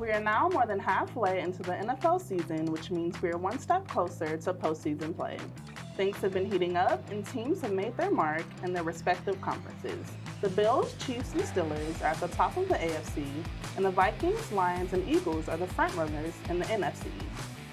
We are now more than halfway into the NFL season, which means we are one step closer to postseason play. Things have been heating up, and teams have made their mark in their respective conferences. The Bills, Chiefs, and Steelers are at the top of the AFC, and the Vikings, Lions, and Eagles are the frontrunners in the NFC.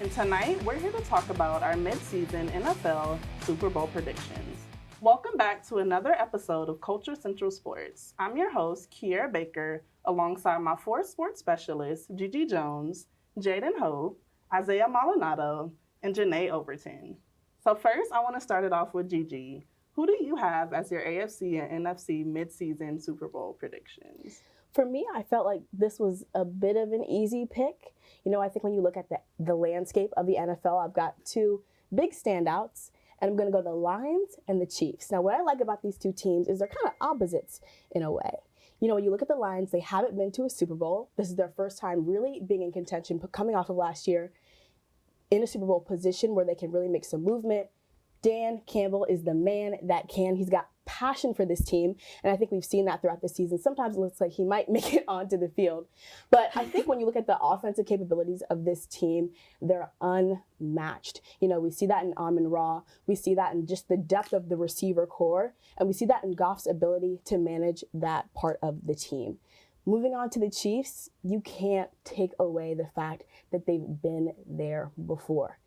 And tonight, we're here to talk about our midseason NFL Super Bowl predictions. Welcome back to another episode of Culture Central Sports. I'm your host, Kiera Baker, alongside my four sports specialists, Giselle Jones, Jaiden Hope, Isaiah Maldonado, and Jennae Overton. So first, I want to start it off with Gigi. Who do you have as your AFC and NFC midseason Super Bowl predictions? For me, I felt like this was a bit of an easy pick. I think when you look at the landscape of the NFL, I've got two big standouts, and I'm going to go the Lions and the Chiefs. Now, what I like about these two teams is they're kind of opposites in a way. When you look at the Lions, they haven't been to a Super Bowl. This is their first time really being in contention, coming off of last year in a Super Bowl position where they can really make some movement. Dan Campbell is the man that can. He's got passion for this team, and I think we've seen that throughout the season. Sometimes it looks like he might make it onto the field. But I think when you look at the offensive capabilities of this team, they're unmatched. We see that in Amon-Ra. We see that in just the depth of the receiver core, and we see that in Goff's ability to manage that part of the team. Moving on to the Chiefs, you can't take away the fact that they've been there before.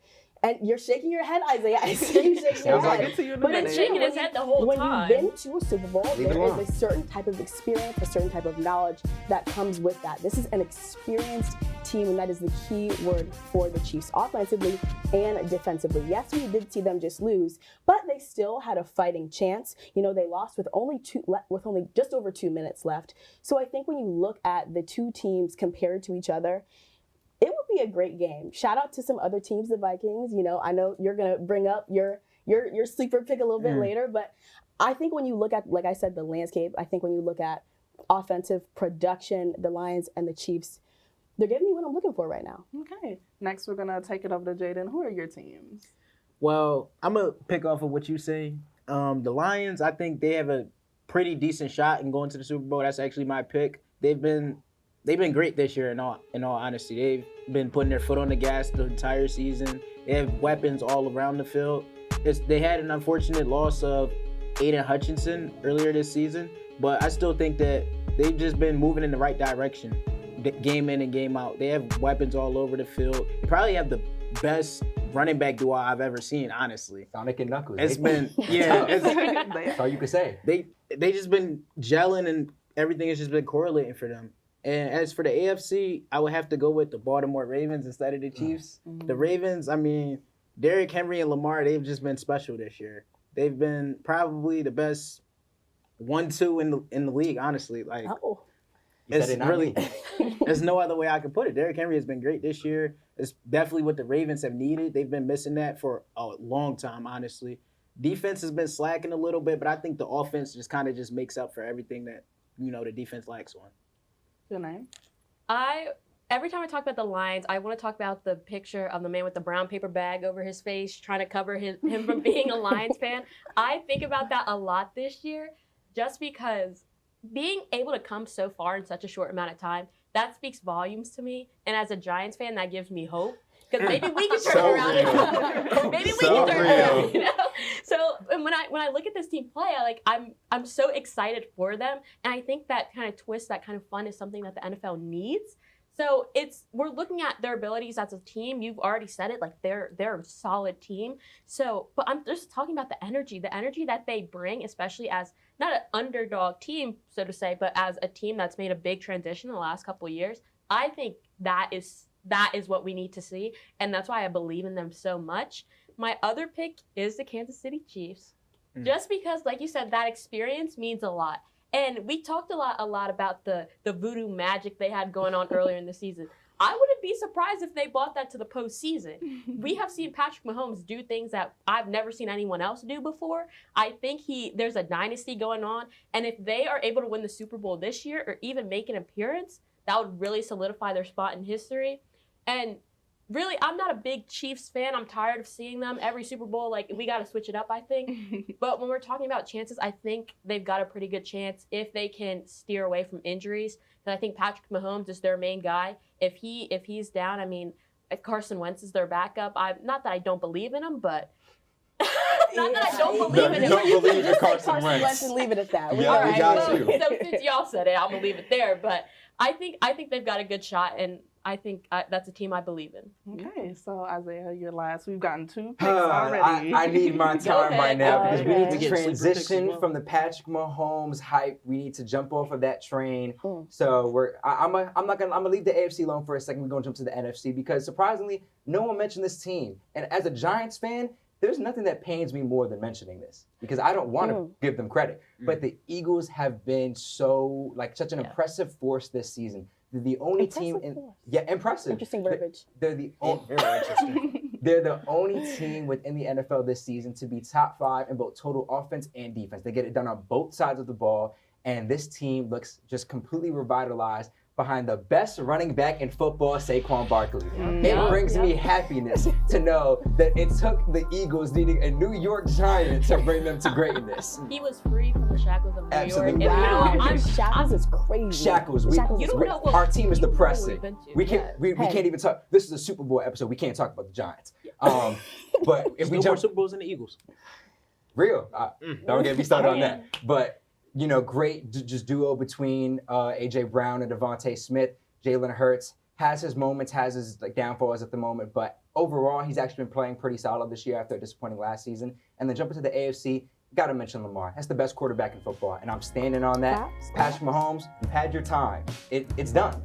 And you're shaking your head, Isaiah. I see you shaking your head. But it's shaking his head the whole time. When you've been to a Super Bowl, there is a certain type of experience, a certain type of knowledge that comes with that. This is an experienced team, and that is the key word for the Chiefs, offensively and defensively. Yes, we did see them just lose, but they still had a fighting chance. They lost with only just over 2 minutes left. So I think when you look at the two teams compared to each other, it would be a great game. Shout out to some other teams, the Vikings. I know you're going to bring up your sleeper pick a little bit later, but I think when you look at, like I said, the landscape, I think when you look at offensive production, the Lions and the Chiefs, they're giving me what I'm looking for right now. Okay. Next, we're going to take it over to Jaiden. Who are your teams? Well, I'm going to pick off of what you say. The Lions, I think they have a pretty decent shot in going to the Super Bowl. That's actually my pick. They've been great this year, in all honesty. They've been putting their foot on the gas the entire season. They have weapons all around the field. They had an unfortunate loss of Aiden Hutchinson earlier this season, but I still think that they've just been moving in the right direction, game in and game out. They have weapons all over the field. They probably have the best running back duo I've ever seen, honestly. Sonic and Knuckles. It's been, yeah. That's all you can say. They just been gelling, and everything has just been correlating for them. And as for the AFC, I would have to go with the Baltimore Ravens instead of the Chiefs. Mm-hmm. The Ravens, Derrick Henry and Lamar, they've just been special this year. They've been probably the best 1-2 in the league, honestly. It's really, there's no other way I can put it. Derrick Henry has been great this year. It's definitely what the Ravens have needed. They've been missing that for a long time, honestly. Defense has been slacking a little bit, but I think the offense just kind of just makes up for everything that, the defense lacks on. Your name? Every time I talk about the Lions, I want to talk about the picture of the man with the brown paper bag over his face trying to cover him from being a Lions fan. I think about that a lot this year just because being able to come so far in such a short amount of time, that speaks volumes to me. And as a Giants fan, that gives me hope. Because maybe we can turn it around. Maybe we can turn it around. So when I look at this team play, I'm so excited for them, and I think that kind of twist, that kind of fun, is something that the NFL needs. So we're looking at their abilities as a team. You've already said it, they're a solid team. So, but I'm just talking about the energy that they bring, especially as not an underdog team, so to say, but as a team that's made a big transition in the last couple of years. I think that is what we need to see, and that's why I believe in them so much. My other pick is the Kansas City Chiefs, just because, like you said, that experience means a lot. And we talked a lot about the voodoo magic they had going on earlier in the season. I wouldn't be surprised if they brought that to the postseason. We have seen Patrick Mahomes do things that I've never seen anyone else do before. I think there's a dynasty going on, and if they are able to win the Super Bowl this year or even make an appearance, that would really solidify their spot in history. And really, I'm not a big Chiefs fan. I'm tired of seeing them every Super Bowl. Like, we got to switch it up, I think. But when we're talking about chances, I think they've got a pretty good chance if they can steer away from injuries. And I think Patrick Mahomes is their main guy. If he's down, I mean, if Carson Wentz is their backup, not that I don't believe in him, but not that I don't believe in him. Don't believe in Carson Wentz Wentz. and leave it at that. Yeah, we got you. So since y'all said it, I'm gonna leave it there. But I think they've got a good shot, and I think that's a team I believe in. Okay, so Isaiah, you're last. We've gotten 2 picks already. I need my time ahead, right now go because we ahead. need to Get sleeper picks as transition well. from the Patrick Mahomes hype. We need to jump off of that train. So I'm gonna leave the AFC alone for a second. We're gonna jump to the NFC because surprisingly, no one mentioned this team. And as a Giants fan, there's nothing that pains me more than mentioning this because I don't want to give them credit. But the Eagles have been such an impressive force this season. They're the only team impressive. Interesting verbiage. They're the Very interesting. They're the only team within the NFL this season to be top 5 in both total offense and defense. They get it done on both sides of the ball, and this team looks just completely revitalized behind the best running back in football, Saquon Barkley. It brings me happiness to know that it took the Eagles needing a New York Giant to bring them to greatness. He was free from the shackles of New Absolutely. York. And you know what? Wow. Shackles is crazy. Shackles. You don't know what Our team is people depressing. we've been to. We can't. We can't even talk. This is a Super Bowl episode. We can't talk about the Giants. But if we No more jump Super Bowls than the Eagles. real, don't get me started on that. But great just duo between AJ Brown and Devontae Smith. Jalen Hurts has his moments, has his downfalls at the moment, but overall he's actually been playing pretty solid this year after a disappointing last season. And then jumping to the AFC, got to mention Lamar. That's the best quarterback in football, and I'm standing on that. Patrick Mahomes, you've had your time. It's done.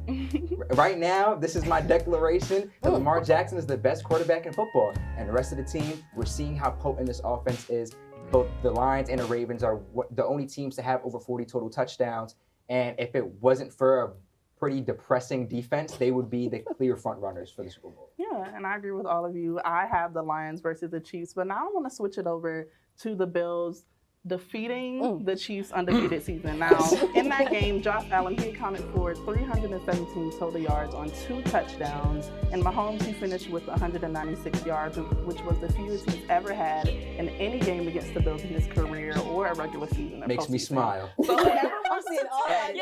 Right now, this is my declaration that Lamar Jackson is the best quarterback in football, and the rest of the team, we're seeing how potent this offense is. Both the Lions and the Ravens are the only teams to have over 40 total touchdowns, and if it wasn't for a pretty depressing defense, they would be the clear front runners for the Super Bowl. Yeah, and I agree with all of you. I have the Lions versus the Chiefs, but now I want to switch it over to the Bills defeating the Chiefs' undefeated season. Now, in that game, Josh Allen, he accounted for 317 total yards on 2 touchdowns, and Mahomes, he finished with 196 yards, which was the fewest he's ever had in any game against the Bills in his career or a regular season. Makes me smile. So I'm seeing all that.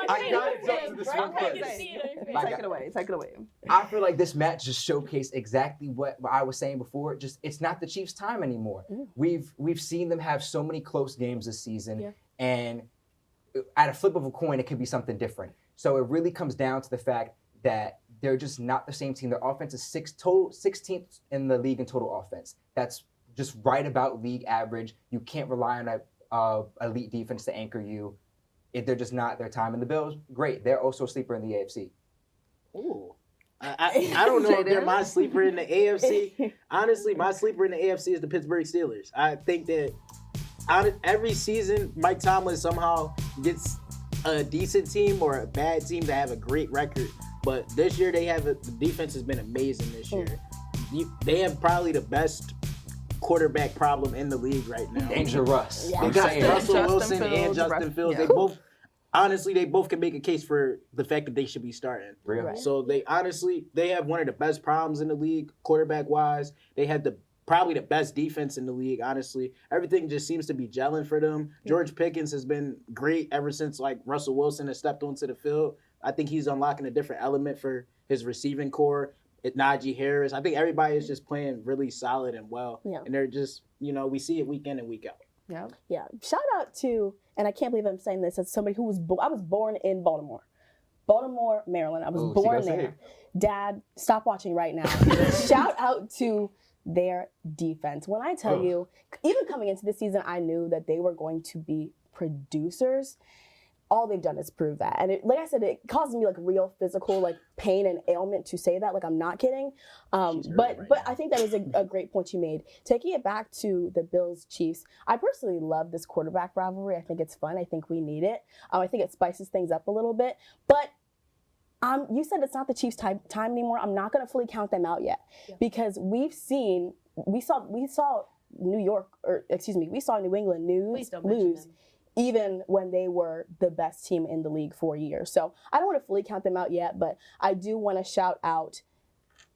I got to jump to this one first. Take it away. Take it away. I feel like this match just showcased exactly what I was saying before. Just it's not the Chiefs' time anymore. We've seen them have so many close games this season, and at a flip of a coin, it could be something different. So it really comes down to the fact that they're just not the same team. Their offense is 16th in the league in total offense. That's just right about league average. You can't rely on a elite defense to anchor you. They're just not their time. And the Bills, great. They're also a sleeper in the AFC. Ooh. I don't know if they're my sleeper in the AFC. Honestly, my sleeper in the AFC is the Pittsburgh Steelers. I think that every season, Mike Tomlin somehow gets a decent team or a bad team to have a great record. But this year, the defense has been amazing this year. They have probably the best quarterback problem in the league right now. Dangerous. Yeah. They got Russell Justin Wilson and Fields, Justin Fields. yeah. They both, honestly, they both can make a case for the fact that they should be starting. Real. Right. So they have one of the best problems in the league, quarterback-wise. They had probably the best defense in the league, honestly. Everything just seems to be gelling for them. George Pickens has been great ever since Russell Wilson has stepped onto the field. I think he's unlocking a different element for his receiving core. Najee Harris. I think everybody is just playing really solid and well. Yeah. And they're just, we see it week in and week out. Yeah. Yeah. Shout out to, and I can't believe I'm saying this as somebody who I was born in Baltimore, Maryland. I was Ooh, born she gonna say there. it. Dad, stop watching right now. Shout out to their defense. When I tell you, even coming into this season, I knew that they were going to be producers. All they've done is prove that. And like I said, it causes me real physical pain and ailment to say that. I'm not kidding. But I think that is a great point you made. Taking it back to the Bills Chiefs, I personally love this quarterback rivalry. I think it's fun. I think we need it. I think it spices things up a little bit. But you said it's not the Chiefs' time anymore. I'm not going to fully count them out yet because we saw New England Please don't mention lose. them. Even when they were the best team in the league for years. So I don't want to fully count them out yet, but I do want to shout out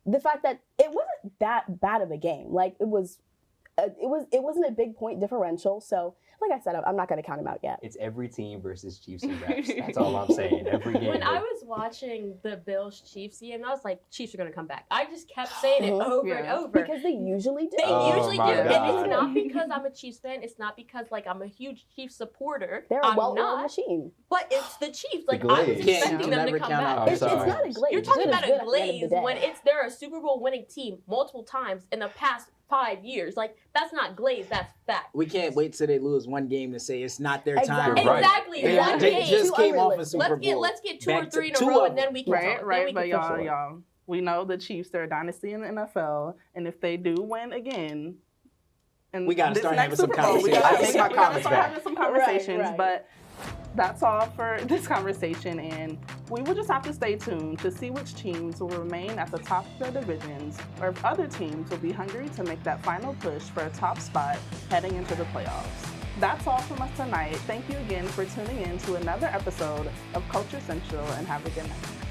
the fact that it wasn't that bad of a game. Like it wasn't a big point differential. So like I said, I'm not going to count them out yet. It's every team versus Chiefs and refs. That's all I'm saying. Every game. When I was watching the Bills-Chiefs game, I was like, Chiefs are going to come back. I just kept saying it over and over. Because they usually do. They usually do. my And God. it's not because I'm a Chiefs fan. It's not because, like, I'm a huge Chiefs supporter. They're a I'm well-oiled not. machine. But it's the Chiefs. Like, I was Glaze. expecting them to Never come count back. out. I'm It's sorry. not a glaze. You're talking Good is about good a at the end of glaze the day. when they're a Super Bowl winning team multiple times in the past 5 years. Like, that's not glaze, that's fact. We can't wait till they lose one game to say it's not their time. Exactly. Right. Exactly. They, One they game. just Too came off a unrealistic. Super Bowl. Let's get two or Back to three in a two row, of and then we can Right, talk. Then right, we but can y'all, talk. y'all, we know the Chiefs, they're a dynasty in the NFL, and if they do win again, and We gotta this start next having some Super Bowl, we conversations. gotta- I take we my gotta comments start back. having some conversations, Right. but that's all for this conversation, and we will just have to stay tuned to see which teams will remain at the top of their divisions, or if other teams will be hungry to make that final push for a top spot heading into the playoffs. That's all from us tonight. Thank you again for tuning in to another episode of Culture Central, and have a good night.